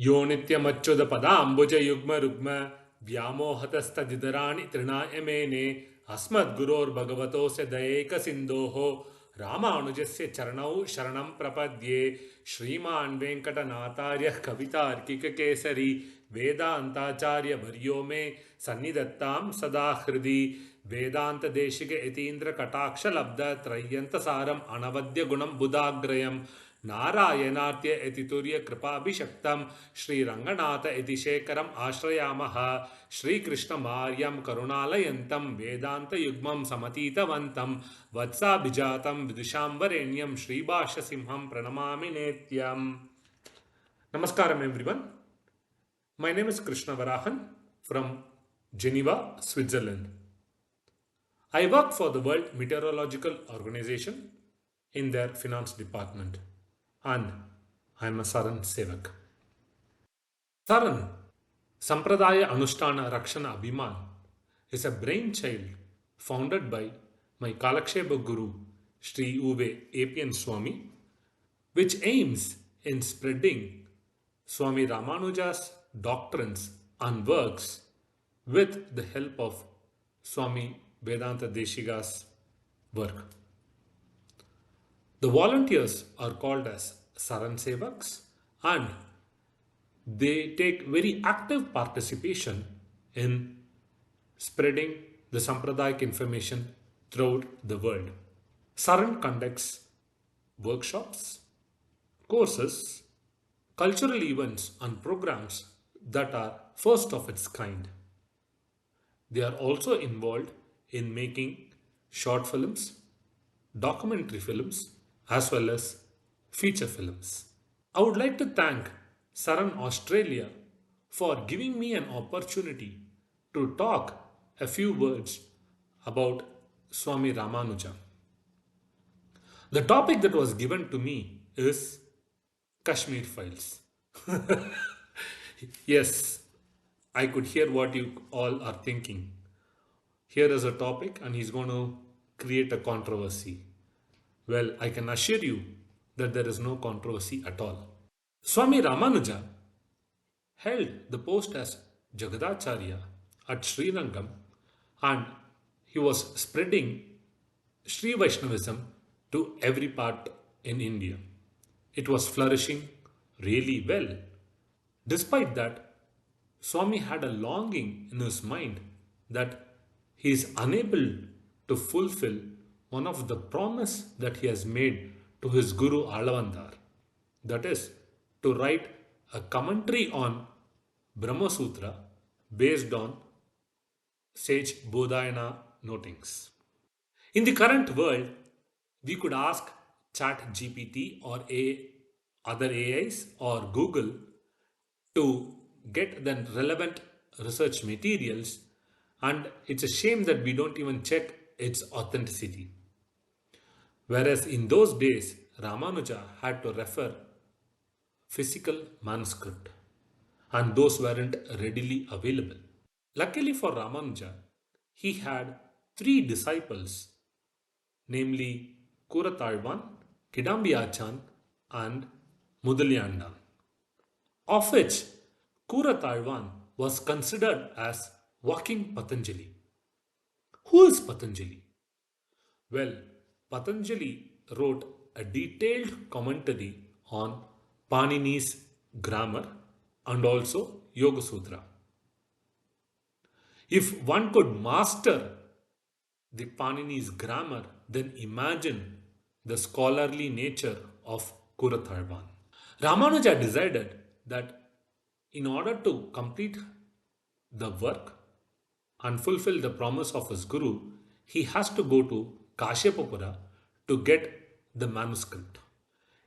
यो नित्यमच्युतपद अम्बुजयुग्मरुग्म व्यामोहतस्तदितराणि तृणाय मेने अस्मद्गुरोर्भगवतोऽस्य दयैकसिन्धोः रामानुजस्य चरणौ शरणं प्रपद्ये श्रीमान् वेङ्कटनाथार्यः कवितार्किककेसरी वेदान्ताचार्यवर्यो मे सन्निधत्तां सदा हृदि वेदान्तदेशिक यतीन्द्रकटाक्षलब्धत्रय्यन्तसारम् अनवद्यगुणं बुधाग्रयम् नारायणार्त्य इति तुर्यकृपाभिषक्तं श्रीरङ्गनाथ इति शेखरम् आश्रयामः श्रीकृष्णमार्यं करुणालयन्तं वेदान्तयुग्मं समतीतवन्तं वत्साभिजातं विदुषां वरेण्यं श्रीभाष्यसिंहं प्रणमामि नेत्यम्. Namaskaram everyone. My name is Krishna Varahan from Geneva, Switzerland. I work for the World Meteorological Organization in their finance department. And I am a SARAN Sevak. SARAN, Sampradaya Anushtana Rakshana Abhiman, is a brainchild founded by my Kalakshepa Guru, Sri Uve APNSwami, which aims in spreading Swami Ramanuja's doctrines and works with the help of Swami Vedanta Deshiga's work. The volunteers are called as SARAN Sevaks and they take very active participation in spreading the Sampradayic information throughout the world. SARAN conducts workshops, courses, cultural events and programs that are first of its kind. They are also involved in making short films, documentary films, as well as feature films. I would like to thank SARAN Australia for giving me an opportunity to talk a few words about Swami Ramanuja. The topic that was given to me is Kashmir Files. Yes, I could hear what you all are thinking. Here is a topic and he's going to create a controversy. Well, I can assure you that there is no controversy at all. Swami Ramanuja held the post as Jagadacharya at Sri Rangam and he was spreading Sri Vaishnavism to every part in India. It was flourishing really well. Despite that, Swami had a longing in his mind that he is unable to fulfill one of the promise that he has made to his Guru Alavandar. That is, to write a commentary on Brahma Sutra based on sage Bodhayana notings. In the current world, we could ask Chat GPT or other AIs or Google to get the relevant research materials, and it's a shame that we don't even check its authenticity. Whereas in those days, Ramanuja had to refer physical manuscript and those weren't readily available. Luckily for Ramanuja, he had 3 disciples, namely Kuratalvan, Kidambiachan and Mudalyandan, of which Kuratalvan was considered as walking Patanjali. Who is Patanjali? Well, Patanjali wrote a detailed commentary on Panini's grammar and also Yoga Sutra. If one could master the Panini's grammar, then imagine the scholarly nature of Kuratalvan. Ramanuja decided that in order to complete the work and fulfill the promise of his Guru, he has to go to Kashyapapura to get the manuscript.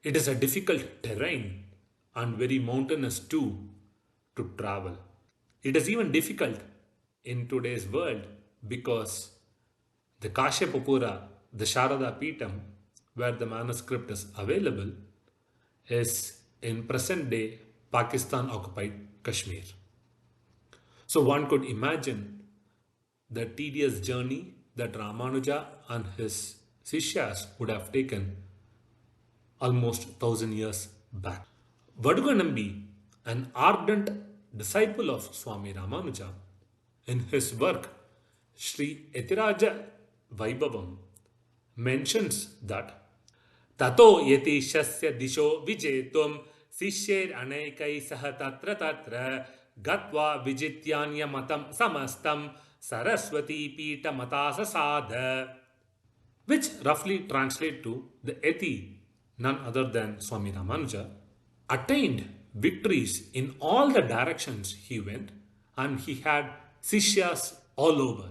It is a difficult terrain and very mountainous too to travel. It is even difficult in today's world because the Kashyapapura, the Sharada Peetham, where the manuscript is available, is in present day Pakistan occupied Kashmir. So one could imagine the tedious journey that Ramanuja and his Shishyas would have taken almost 1000 years back. Vaduganambi an ardent disciple of Swami Ramanuja, in his work Sri Etiraja Vaibhavam, mentions that Tato yeti shasya disho vijetum sisher anekai saha tatra tatra gatva vijityanya matam samastam saraswati pita matasa sadha, which roughly translate to the Eti, none other than Swami Ramanuja, attained victories in all the directions he went, and he had Sishyas all over.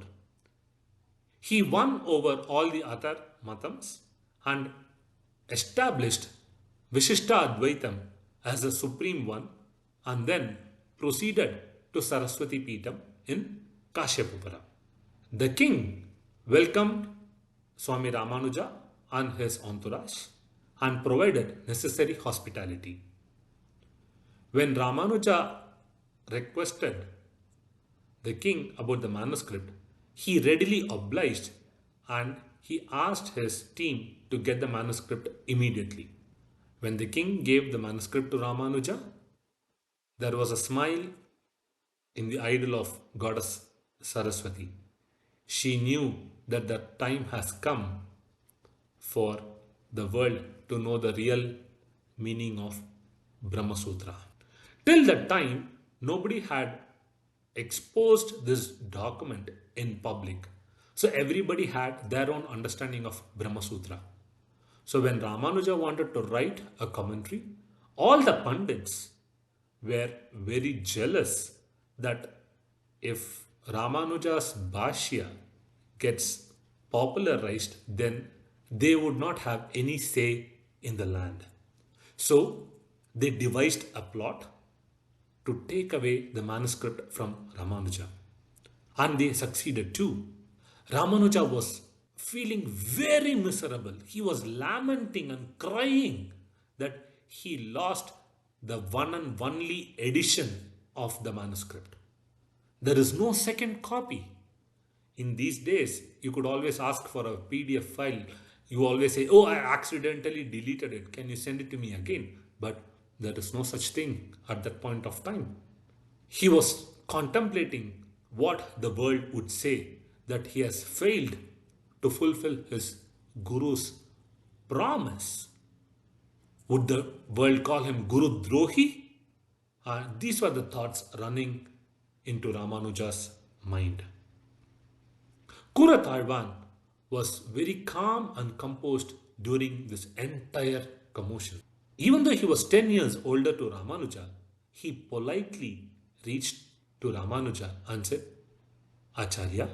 He won over all the other matams and established Vishishta Advaitam as the supreme one, and then proceeded to Saraswati Peetam in Kashyapupura. The king welcomed Swami Ramanuja and his entourage and provided necessary hospitality. When Ramanuja requested the king about the manuscript, he readily obliged and he asked his team to get the manuscript immediately. When the king gave the manuscript to Ramanuja, there was a smile in the idol of goddess Saraswati. She knew that the time has come for the world to know the real meaning of Brahma Sutra. Till that time, nobody had exposed this document in public. So everybody had their own understanding of Brahma Sutra. So when Ramanuja wanted to write a commentary, all the pundits were very jealous that if Ramanuja's Bhashya gets popularized, then they would not have any say in the land. So they devised a plot to take away the manuscript from Ramanuja. And they succeeded too. Ramanuja was feeling very miserable. He was lamenting and crying that he lost the one and only edition of the manuscript. There is no second copy. In these days, you could always ask for a PDF file. You always say, "Oh, I accidentally deleted it. Can you send it to me again?" But there is no such thing at that point of time. He was contemplating what the world would say, that he has failed to fulfill his guru's promise. Would the world call him Guru Drohi? These were the thoughts running into Ramanuja's mind. Kuratalvan was very calm and composed during this entire commotion. Even though he was 10 years older to Ramanuja, he politely reached to Ramanuja and said, "Acharya,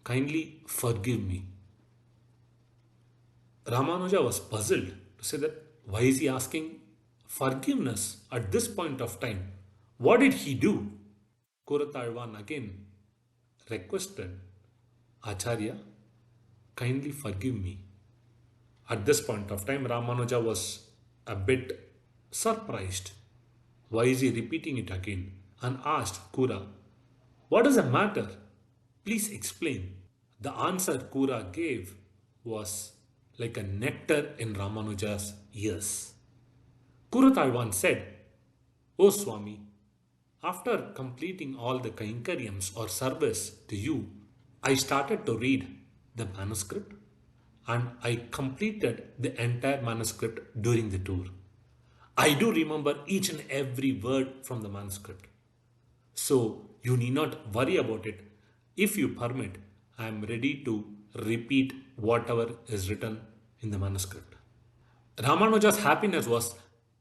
kindly forgive me." Ramanuja was puzzled to say that why is he asking forgiveness at this point of time? What did he do? Kuratalvan again requested, "Acharya, kindly forgive me." At this point of time, Ramanuja was a bit surprised. Why is he repeating it again? And asked Kura, "What is the matter? Please explain." The answer Kura gave was like a nectar in Ramanuja's ears. Kuratalvan said, "O Swami, after completing all the kainkariams or service to you, I started to read the manuscript and I completed the entire manuscript during the tour. I do remember each and every word from the manuscript. So you need not worry about it. If you permit, I am ready to repeat whatever is written in the manuscript." Ramanuja's happiness was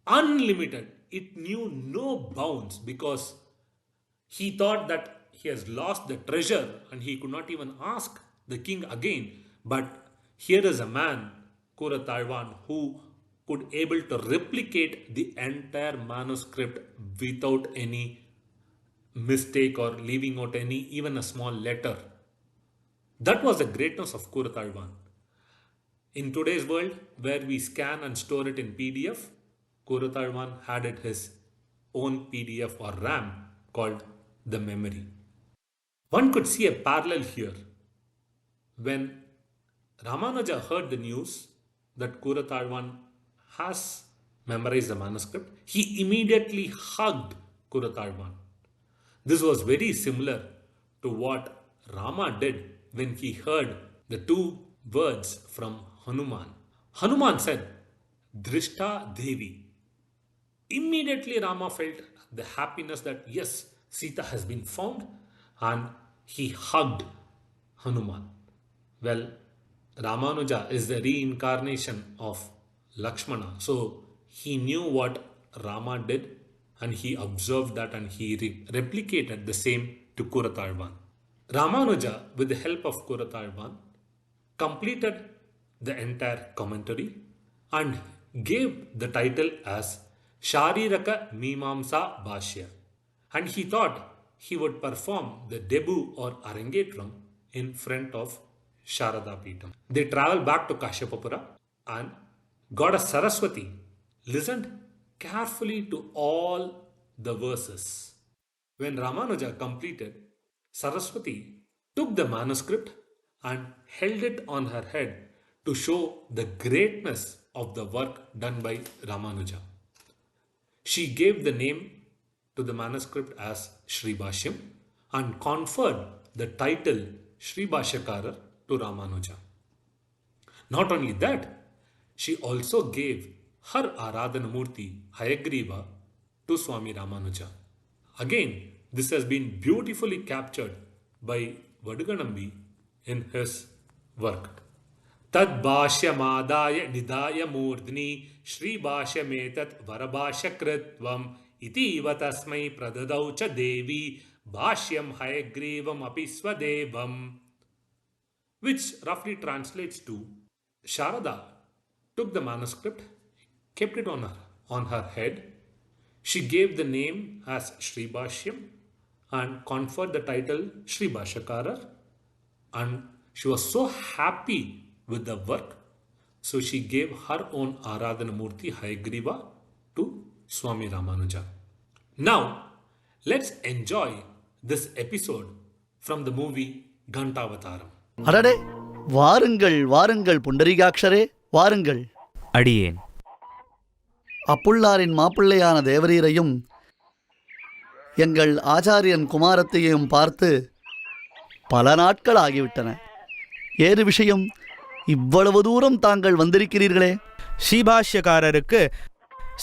unlimited. It knew no bounds because he thought that he has lost the treasure and he could not even ask the king again. But here is a man, Kuratalvan, who could able to replicate the entire manuscript without any mistake or leaving out any even a small letter. That was the greatness of Kuratalvan. In today's world, where we scan and store it in PDF, Kuratalvan had it his own PDF or RAM called the memory. One could see a parallel here. When Ramanuja heard the news that Kuratalvan has memorized the manuscript, he immediately hugged Kuratalvan. This was very similar to what Rama did when he heard the two words from Hanuman. Hanuman said, Drishta Devi. Immediately Rama felt the happiness that yes, Sita has been found, and he hugged Hanuman. Well, Ramanuja is the reincarnation of Lakshmana. So he knew what Rama did and he observed that and he replicated the same to Kuratalvan. Ramanuja, with the help of Kuratalvan, completed the entire commentary and gave the title as Shariraka Mimamsa Bhashya. And he thought he would perform the debut or Arangetram in front of Sharada Peetham. They traveled back to Kashyapapura and Goddess Saraswati listened carefully to all the verses. When Ramanuja completed, Saraswati took the manuscript and held it on her head to show the greatness of the work done by Ramanuja. She gave the name to the manuscript as Sri Bhashyam and conferred the title Sri Bhashyakarar to Ramanuja. Not only that, she also gave her Aradhana Murti Hayagriva to Swami Ramanuja. Again, this has been beautifully captured by Vaduganambi in his work. Tad Bhashyamadaya Nidaya Murdni Shri Bhashyametat Varabhashakritvam Iti Vatasmai Pradadau Cha Devi Bhashyam Hayagrivam Apiswadevam, which roughly translates to Sharada took the manuscript, kept it on her head. She gave the name as Sri Bhashyam and conferred the title Sri Bhashyakarar, and she was so happy with the work, so she gave her own Aradhana Murti Hayagriva to Swami Ramanuja. Now, let's enjoy this episode from the movie Gantavataram. அடடே, வாருங்கள் வாருங்கள் புண்டரீகாட்சரே, வாருங்கள். அடியேன். அப்புள்ளாரின் மாப்பிள்ளையான தேவரீரையும் எங்கள் ஆச்சாரியன் குமாரத்தையும் பார்த்து பல நாட்கள் ஆகிவிட்டன. ஏது விஷயம், இவ்வளவு தூரம் தாங்கள் வந்திருக்கிறீர்களே? ஸ்ரீபாஷ்யக்காரருக்கு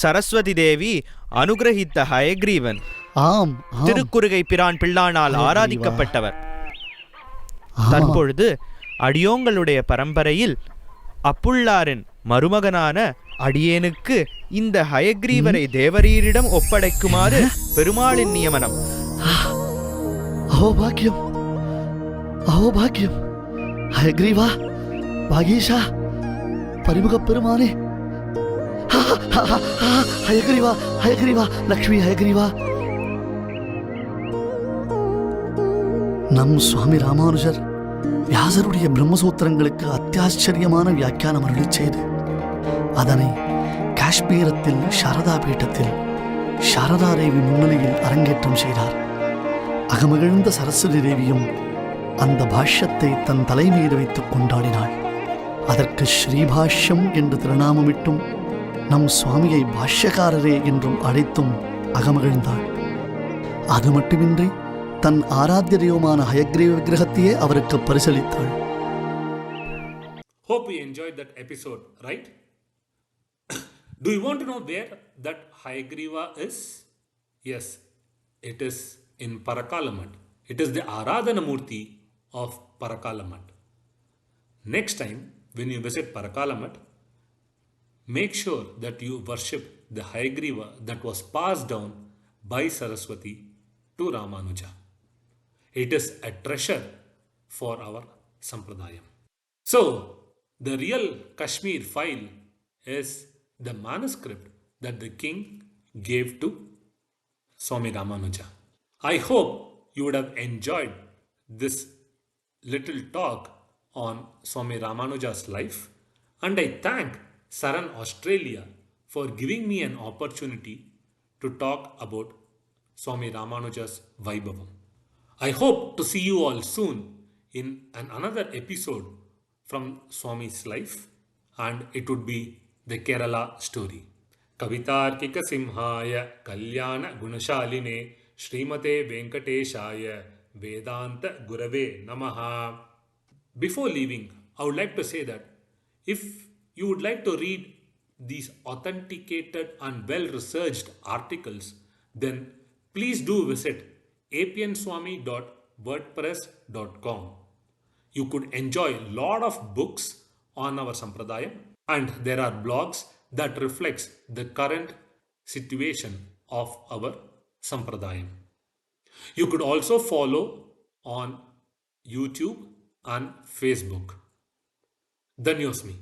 சரஸ்வதி தேவி அனுகிரகித்த ஹயக்ரீவன். ஆம், திருக்குறுகை பிரான் பிள்ளானால் ஆராதிக்கப்பட்டவர். தற்பொழுது அடியோங்களுடைய பரம்பரையில் அப்புள்ளாரின் மருமகனான அடியேனுக்கு இந்த ஹயக்ரீவரை தேவரீரிடம் ஒப்படைக்குமாறு பெருமாளின் நியமனம். அஹோபாக்கியம், அஹோபாக்கியம். ஹயக்ரீவா, பாகீஷா, பரிமுக பெருமானே, ஹயக்ரீவா, ஹயக்ரீவா, லக்ஷ்மி ஹயக்ரீவா. நம் சுவாமி ராமானுஜர் வியாசருடைய பிரம்மசூத்திரங்களுக்கு அத்தியாச்சரியமான வியாக்கியானம் அருளி செய்து அதனை காஷ்மீரத்தில் சாரதா பீட்டத்தில் சாரதா தேவி முன்னிலையில் அரங்கேற்றம் செய்தார். அகமகிழ்ந்த சரஸ்வதி தேவியும் அந்த பாஷ்யத்தை தன் தலைமீது வைத்துக் கொண்டாடினாள். அதற்கு ஸ்ரீபாஷ்யம் என்று திருநாமமிட்டும் நம் சுவாமியை பாஷ்யக்காரரே என்றும் அழைத்தும் அகமகிழ்ந்தாள். அது மட்டுமின்றி தன் ஆராத்திய தெய்வமான ஹயக்ரீவ விக்கிரகத்தையே அவருக்கு பரிசளித்தாள். Hope you enjoyed that episode, right? Do you want to know where that Hayagriva is? Yes, it is in Parakalamat. It is the Aradhana Murti of Parakalamat. Next time when you visit Parakalamat, make sure that you worship the Hayagriva that was passed down by Saraswati to Ramanuja. It is a treasure for our Sampradayam. So, the real Kashmir file is the manuscript that the king gave to Swami Ramanuja. I hope you would have enjoyed this little talk on Swami Ramanuja's life, and I thank SARAN Australia for giving me an opportunity to talk about Swami Ramanuja's Vaibhavam. I hope to see you all soon in another episode from Swami's life, and it would be the Kerala story. Kavitarkika Simhaya Kalyana Gunashaline Srimate Venkateshaya Vedanta Gurave Namaha. Before leaving, I would like to say that if you would like to read these authenticated and well researched articles, then please do visit apnswami.wordpress.com. You could enjoy a lot of books on our Sampradayam, and there are blogs that reflects the current situation of our Sampradayam. You could also follow on YouTube and Facebook. Dhanyosmi.